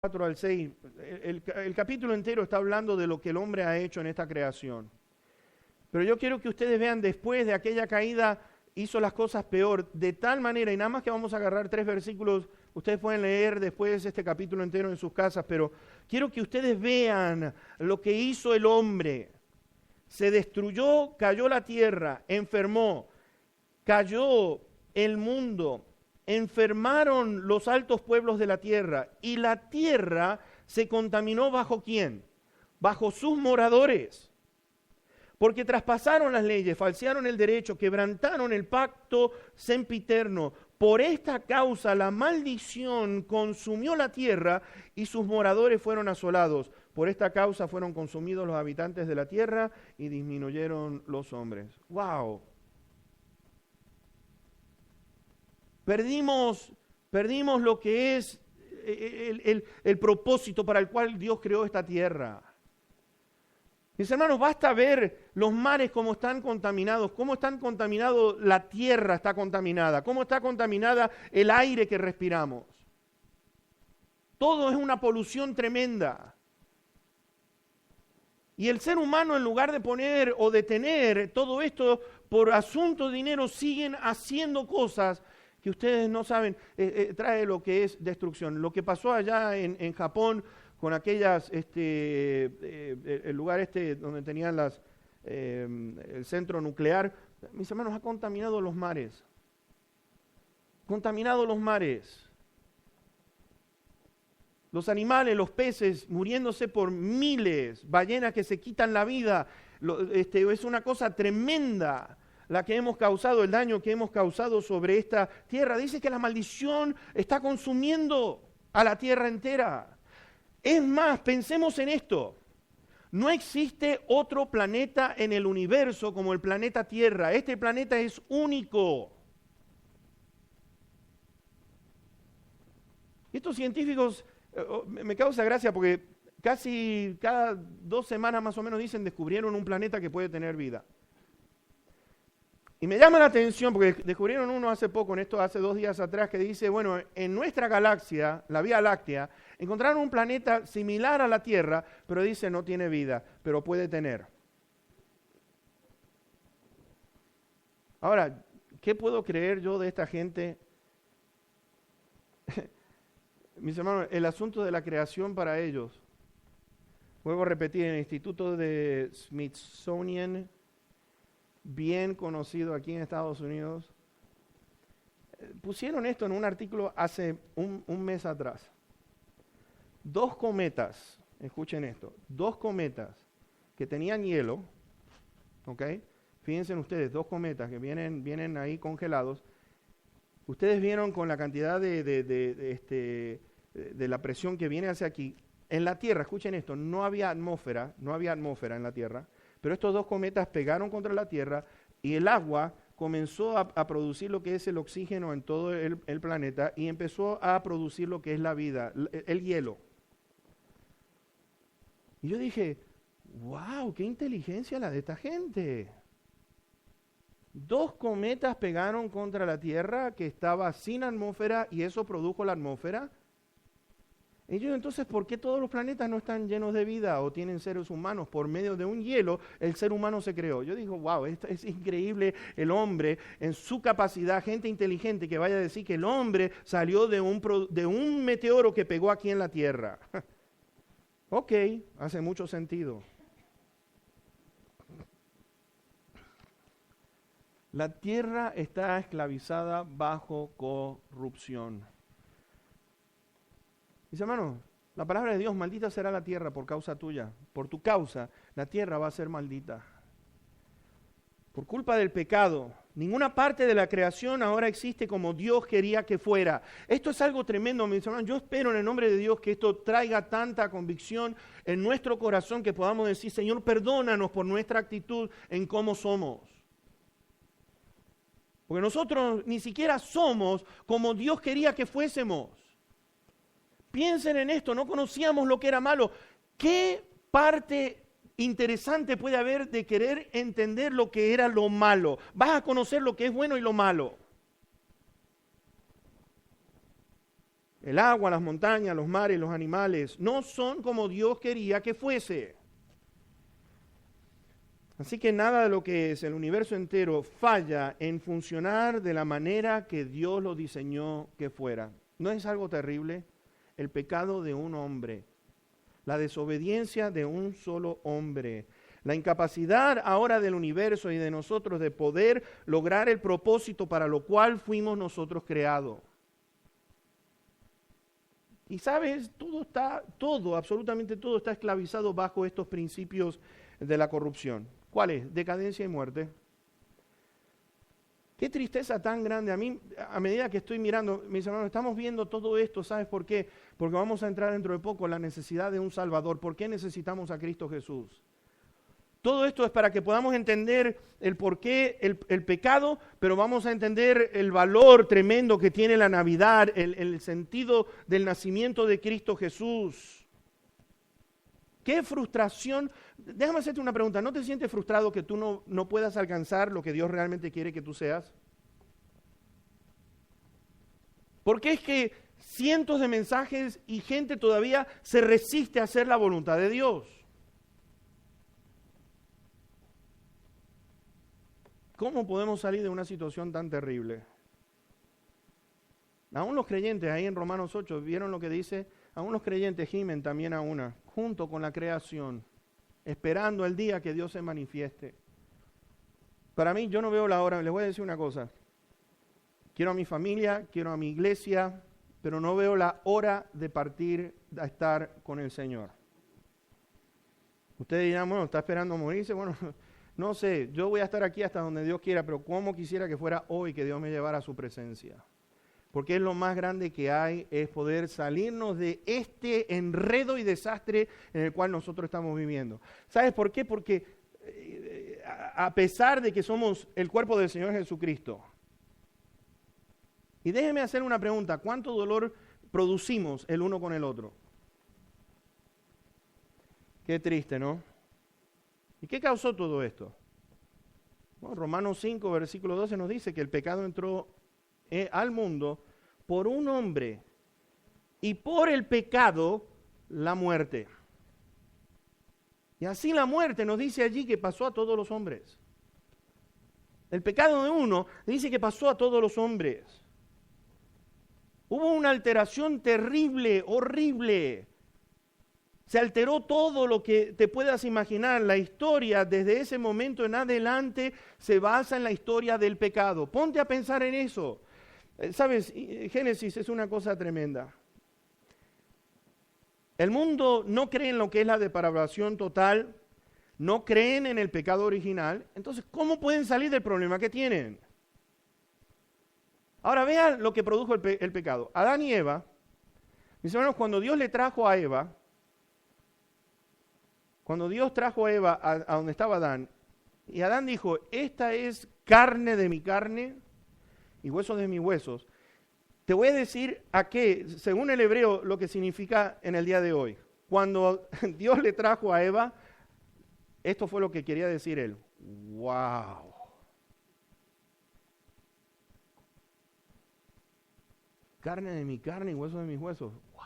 4 al 6, el capítulo entero está hablando de lo que el hombre ha hecho en esta creación. Pero yo quiero que ustedes vean, después de aquella caída, hizo las cosas peor, de tal manera, y nada más que vamos a agarrar 3 versículos, ustedes pueden leer después este capítulo entero en sus casas, pero quiero que ustedes vean lo que hizo el hombre. Se destruyó, cayó la tierra, enfermó, cayó el mundo, enfermaron los altos pueblos de la tierra, y la tierra se contaminó ¿bajo quién? Bajo sus moradores. Porque traspasaron las leyes, falsearon el derecho, quebrantaron el pacto sempiterno. Por esta causa la maldición consumió la tierra y sus moradores fueron asolados. Por esta causa fueron consumidos los habitantes de la tierra y disminuyeron los hombres. ¡Wow! Perdimos lo que es el propósito para el cual Dios creó esta tierra. Mis hermanos, basta ver los mares cómo están contaminados, cómo están contaminados, la tierra está contaminada, cómo está contaminada el aire que respiramos. Todo es una polución tremenda. Y el ser humano, en lugar de poner o detener todo esto por asunto de dinero, siguen haciendo cosas que ustedes no saben, trae lo que es destrucción. Lo que pasó allá en Japón con aquellas, el lugar donde tenían el centro nuclear, mis hermanos, ha contaminado los mares. Contaminado los mares. Los animales, los peces muriéndose por miles, ballenas que se quitan la vida. Es una cosa tremenda la que hemos causado, el daño que hemos causado sobre esta tierra. Dice que la maldición está consumiendo a la tierra entera. Es más, pensemos en esto. No existe otro planeta en el universo como el planeta Tierra. Este planeta es único. Y estos científicos, me causa gracia porque casi cada 2 semanas más o menos dicen descubrieron un planeta que puede tener vida. Y me llama la atención porque descubrieron uno hace poco, hace 2 días atrás, que dice, bueno, en nuestra galaxia, la Vía Láctea, encontraron un planeta similar a la Tierra, pero dice no tiene vida, pero puede tener. Ahora, ¿qué puedo creer yo de esta gente? Mis hermanos, el asunto de la creación para ellos, vuelvo a repetir, en el Instituto de Smithsonian, bien conocido aquí en Estados Unidos, pusieron esto en un artículo hace un mes atrás. 2 cometas, escuchen esto, 2 cometas que tenían hielo, ¿ok? Fíjense ustedes, 2 cometas que vienen ahí congelados. Ustedes vieron con la cantidad de la presión que viene hacia aquí. En la Tierra, escuchen esto, no había atmósfera en la Tierra, pero estos 2 cometas pegaron contra la Tierra y el agua comenzó a producir lo que es el oxígeno en todo el planeta y empezó a producir lo que es la vida, el hielo. Y yo dije, wow, qué inteligencia la de esta gente. 2 cometas pegaron contra la Tierra que estaba sin atmósfera y eso produjo la atmósfera. Y yo, entonces, ¿por qué todos los planetas no están llenos de vida o tienen seres humanos? Por medio de un hielo, el ser humano se creó. Yo digo, wow, esto es increíble, el hombre en su capacidad, gente inteligente que vaya a decir que el hombre salió de un meteoro que pegó aquí en la Tierra. Ok, hace mucho sentido. La Tierra está esclavizada bajo corrupción. Mis hermanos, la palabra de Dios, maldita será la tierra por causa tuya. Por tu causa, la tierra va a ser maldita. Por culpa del pecado, ninguna parte de la creación ahora existe como Dios quería que fuera. Esto es algo tremendo, mis hermanos. Yo espero en el nombre de Dios que esto traiga tanta convicción en nuestro corazón que podamos decir, Señor, perdónanos por nuestra actitud en cómo somos. Porque nosotros ni siquiera somos como Dios quería que fuésemos. Piensen en esto, no conocíamos lo que era malo. ¿Qué parte interesante puede haber de querer entender lo que era lo malo? Vas a conocer lo que es bueno y lo malo. El agua, las montañas, los mares, los animales, no son como Dios quería que fuese. Así que nada de lo que es el universo entero falla en funcionar de la manera que Dios lo diseñó que fuera. ¿No es algo terrible? El pecado de un hombre, la desobediencia de un solo hombre, la incapacidad ahora del universo y de nosotros de poder lograr el propósito para lo cual fuimos nosotros creados. Y sabes, absolutamente todo está esclavizado bajo estos principios de la corrupción. ¿Cuál es? Decadencia y muerte. Qué tristeza tan grande. A mí, a medida que estoy mirando, mis hermanos, estamos viendo todo esto, ¿sabes por qué? Porque vamos a entrar dentro de poco en la necesidad de un Salvador. ¿Por qué necesitamos a Cristo Jesús? Todo esto es para que podamos entender el porqué, el pecado, pero vamos a entender el valor tremendo que tiene la Navidad, el sentido del nacimiento de Cristo Jesús. Qué frustración. Déjame hacerte una pregunta. ¿No te sientes frustrado que tú no puedas alcanzar lo que Dios realmente quiere que tú seas? Porque es que cientos de mensajes y gente todavía se resiste a hacer la voluntad de Dios. ¿Cómo podemos salir de una situación tan terrible? Aún los creyentes, ahí en Romanos 8, ¿vieron lo que dice? Aún los creyentes gimen también a una, junto con la creación, esperando el día que Dios se manifieste. Para mí, yo no veo la hora. Les voy a decir una cosa. Quiero a mi familia, quiero a mi iglesia, pero no veo la hora de partir a estar con el Señor. Ustedes dirán, bueno, ¿está esperando morirse? Bueno, no sé, yo voy a estar aquí hasta donde Dios quiera, pero cómo quisiera que fuera hoy que Dios me llevara a su presencia. Porque es lo más grande que hay, es poder salirnos de este enredo y desastre en el cual nosotros estamos viviendo. ¿Sabes por qué? Porque a pesar de que somos el cuerpo del Señor Jesucristo, y déjeme hacer una pregunta, ¿cuánto dolor producimos el uno con el otro? Qué triste, ¿no? ¿Y qué causó todo esto? Bueno, Romanos 5, versículo 12 nos dice que el pecado entró al mundo por un hombre y por el pecado la muerte. Y así la muerte nos dice allí que pasó a todos los hombres. El pecado de uno dice que pasó a todos los hombres. Hubo una alteración terrible, horrible. Se alteró todo lo que te puedas imaginar. La historia desde ese momento en adelante se basa en la historia del pecado. Ponte a pensar en eso. Sabes, Génesis es una cosa tremenda. El mundo no cree en lo que es la depravación total, no creen en el pecado original. Entonces, ¿cómo pueden salir del problema que tienen? Ahora vean lo que produjo el pecado. Adán y Eva, mis hermanos, cuando Dios le trajo a Eva, cuando Dios trajo a Eva a donde estaba Adán, y Adán dijo, esta es carne de mi carne y huesos de mis huesos, te voy a decir a qué, según el hebreo, lo que significa en el día de hoy. Cuando Dios le trajo a Eva, esto fue lo que quería decir él. ¡Wow! Carne de mi carne y huesos de mis huesos. ¡Wow!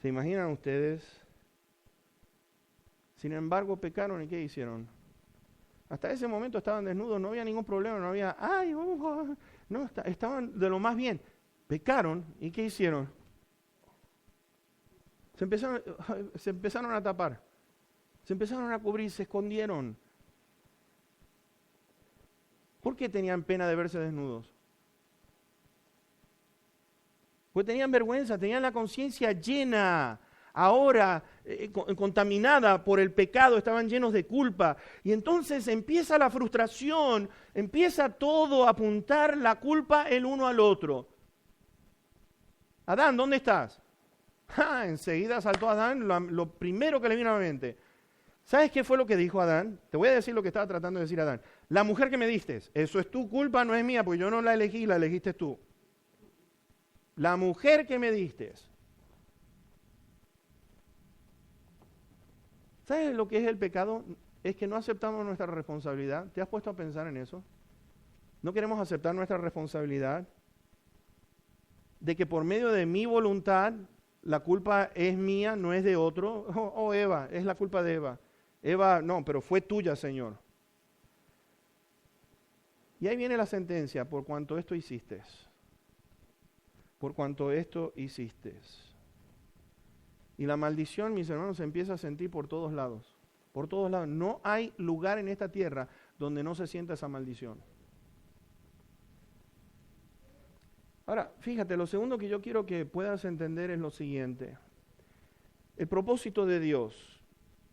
¿Se imaginan ustedes? Sin embargo, pecaron y ¿qué hicieron? Hasta ese momento estaban desnudos, no había ningún problema, no había, no, estaban de lo más bien. Pecaron y ¿qué hicieron? Se empezaron a tapar, se empezaron a cubrir, se escondieron. ¿Por qué tenían pena de verse desnudos? Pues tenían vergüenza, tenían la conciencia llena. Ahora, contaminada por el pecado, estaban llenos de culpa. Y entonces empieza la frustración, empieza todo a apuntar la culpa el uno al otro. Adán, ¿dónde estás? Enseguida saltó Adán, lo primero que le vino a la mente. ¿Sabes qué fue lo que dijo Adán? Te voy a decir lo que estaba tratando de decir Adán. La mujer que me diste, eso es tu culpa, no es mía, porque yo no la elegí, la elegiste tú. La mujer que me diste. ¿Sabes lo que es el pecado? Es que no aceptamos nuestra responsabilidad. ¿Te has puesto a pensar en eso? No queremos aceptar nuestra responsabilidad de que por medio de mi voluntad la culpa es mía, no es de otro. Oh, Eva, es la culpa de Eva. Eva, no, pero fue tuya, Señor. Y ahí viene la sentencia, por cuanto esto hiciste. Por cuanto esto hiciste. Y la maldición, mis hermanos, se empieza a sentir por todos lados. Por todos lados. No hay lugar en esta tierra donde no se sienta esa maldición. Ahora, fíjate, lo segundo que yo quiero que puedas entender es lo siguiente. El propósito de Dios.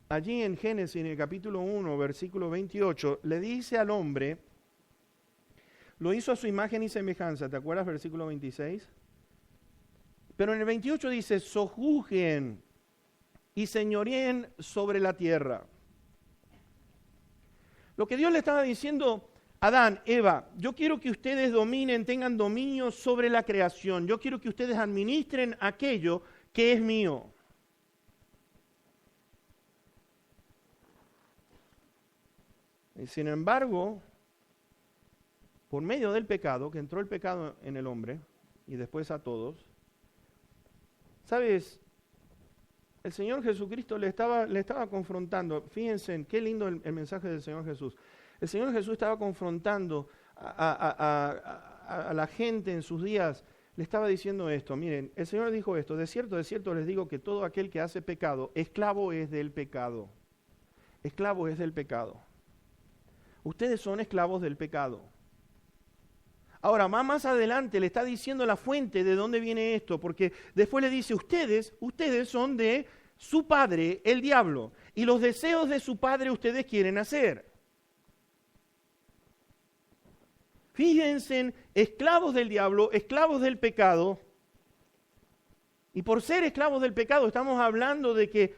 Allí en Génesis, en el capítulo 1, versículo 28, le dice al hombre, lo hizo a su imagen y semejanza. ¿Te acuerdas, versículo 26? Pero en el 28 dice, sojuzguen y señoreen sobre la tierra. Lo que Dios le estaba diciendo, Adán, Eva, yo quiero que ustedes dominen, tengan dominio sobre la creación. Yo quiero que ustedes administren aquello que es mío. Y sin embargo, por medio del pecado, que entró el pecado en el hombre y después a todos, ¿sabes? El Señor Jesucristo le estaba confrontando. Fíjense, qué lindo el mensaje del Señor Jesús. El Señor Jesús estaba confrontando a la gente en sus días. Le estaba diciendo esto. Miren, el Señor dijo esto. De cierto les digo que todo aquel que hace pecado, esclavo es del pecado. Esclavo es del pecado. Ustedes son esclavos del pecado. Ahora, más adelante le está diciendo la fuente de dónde viene esto, porque después le dice, ustedes son de su padre, el diablo, y los deseos de su padre ustedes quieren hacer. Fíjense, esclavos del diablo, esclavos del pecado, y por ser esclavos del pecado estamos hablando de que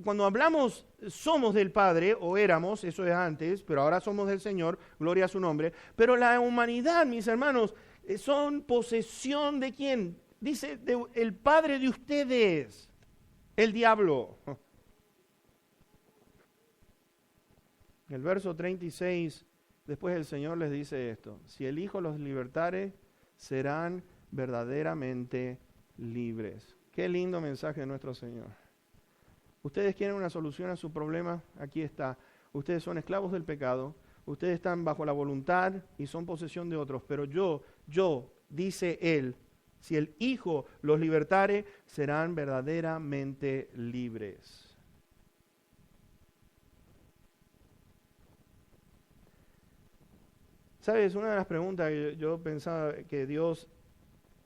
cuando hablamos somos del Padre, o éramos, eso es antes, pero ahora somos del Señor, gloria a su nombre. Pero la humanidad, mis hermanos, son posesión de ¿quién? Dice, el padre de ustedes, el diablo. En el verso 36, después el Señor les dice esto, si el Hijo los libertare, serán verdaderamente libres. Qué lindo mensaje de nuestro Señor. Ustedes quieren una solución a su problema, aquí está. Ustedes son esclavos del pecado, ustedes están bajo la voluntad y son posesión de otros, pero yo, dice Él, si el Hijo los libertare, serán verdaderamente libres. ¿Sabes? Una de las preguntas que yo pensaba que Dios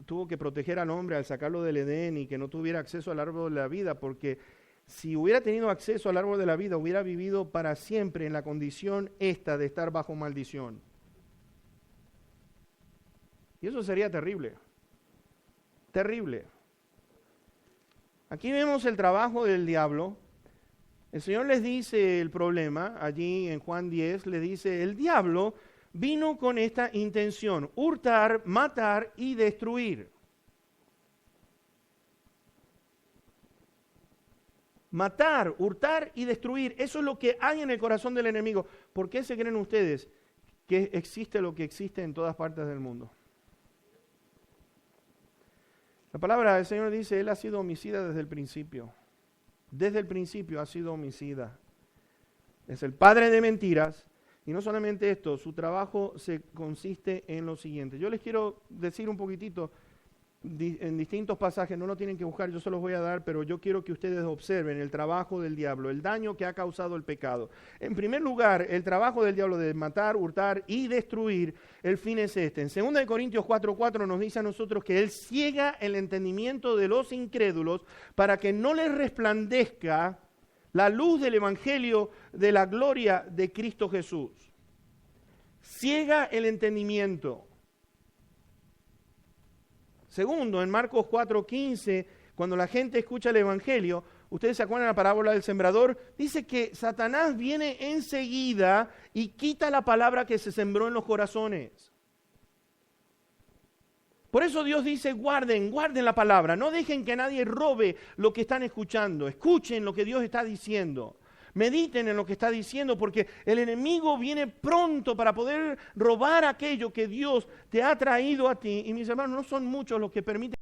tuvo que proteger al hombre al sacarlo del Edén y que no tuviera acceso al árbol de la vida, porque si hubiera tenido acceso al árbol de la vida, hubiera vivido para siempre en la condición esta de estar bajo maldición. Y eso sería terrible. Terrible. Aquí vemos el trabajo del diablo. El Señor les dice el problema, allí en Juan 10, le dice, el diablo vino con esta intención, hurtar, matar y destruir. Matar, hurtar y destruir, eso es lo que hay en el corazón del enemigo. ¿Por qué se creen ustedes que existe lo que existe en todas partes del mundo? La palabra del Señor dice, Él ha sido homicida desde el principio. Desde el principio ha sido homicida. Es el padre de mentiras. Y no solamente esto, su trabajo consiste en lo siguiente. Yo les quiero decir un poquitito en distintos pasajes, no lo tienen que buscar, yo se los voy a dar, pero yo quiero que ustedes observen el trabajo del diablo, el daño que ha causado el pecado. En primer lugar, el trabajo del diablo de matar, hurtar y destruir, el fin es este. En 2 Corintios 4:4 nos dice a nosotros que Él ciega el entendimiento de los incrédulos para que no les resplandezca la luz del Evangelio de la gloria de Cristo Jesús. Ciega el entendimiento. Segundo, en Marcos 4:15, cuando la gente escucha el Evangelio, ustedes se acuerdan de la parábola del sembrador, dice que Satanás viene enseguida y quita la palabra que se sembró en los corazones. Por eso Dios dice, guarden la palabra, no dejen que nadie robe lo que están escuchando, escuchen lo que Dios está diciendo. Mediten en lo que está diciendo, porque el enemigo viene pronto para poder robar aquello que Dios te ha traído a ti. Y mis hermanos, no son muchos los que permiten